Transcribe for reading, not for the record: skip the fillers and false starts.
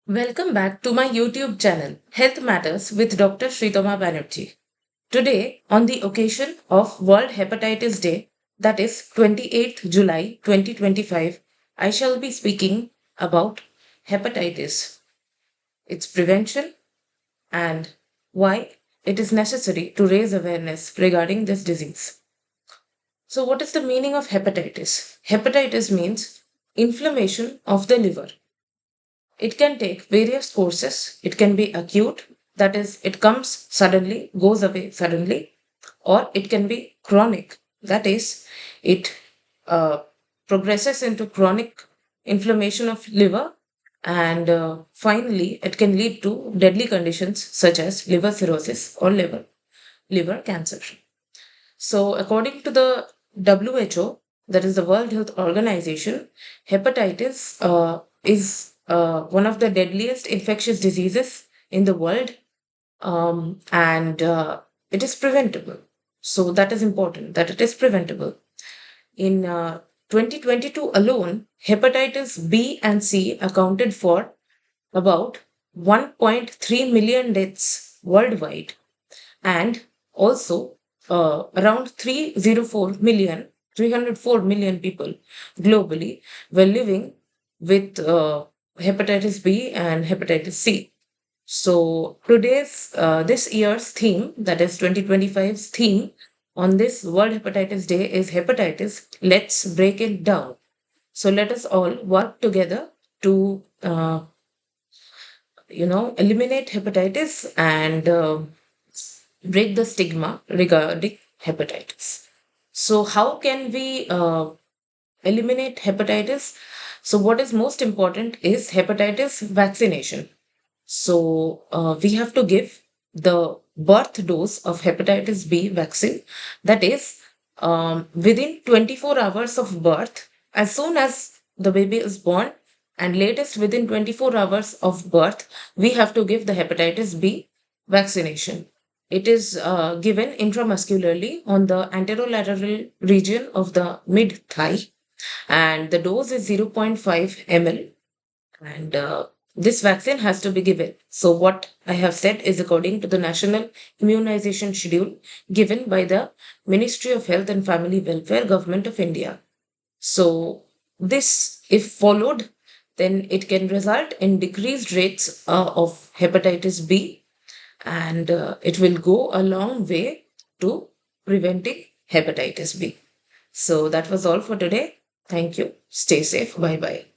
Welcome back to my YouTube channel, Health Matters with Dr. Sritoma Banerjee. Today, on the occasion of World Hepatitis Day, that is 28th July 2025, I shall be speaking about hepatitis, its prevention, and why it is necessary to raise awareness regarding this disease. So, what is the meaning of hepatitis? Hepatitis means inflammation of the liver. It can take various courses. It can be acute, that is, it comes suddenly, goes away suddenly, or it can be chronic, that is, it uh, progresses into chronic inflammation of liver, and finally, it can lead to deadly conditions such as liver cirrhosis or liver cancer. So, according to the WHO, that is the World Health Organization, hepatitis is one of the deadliest infectious diseases in the world, and it is preventable. So, that is important that it is preventable. In 2022 alone, hepatitis B and C accounted for about 1.3 million deaths worldwide, and also around 304 million people globally were living with hepatitis B and hepatitis C. So today's this year's theme, that is 2025's theme on this World Hepatitis Day, is hepatitis. Let's break it down. So let us all work together to eliminate hepatitis and break the stigma regarding hepatitis. So, how can we eliminate hepatitis? So, what is most important is hepatitis vaccination. So, we have to give the birth dose of hepatitis B vaccine, that is, within 24 hours of birth, as soon as the baby is born, and latest within 24 hours of birth, we have to give the hepatitis B vaccination. It is given intramuscularly on the anterolateral region of the mid thigh, and the dose is zero point 0.5 ml, and this vaccine has to be given. So, what I have said is according to the National Immunization Schedule given by the Ministry of Health and Family Welfare, Government of India. So, this, if followed, then it can result in decreased rates of hepatitis B, and it will go a long way to preventing hepatitis B. So, that was all for today. Thank you. Stay safe. Bye bye.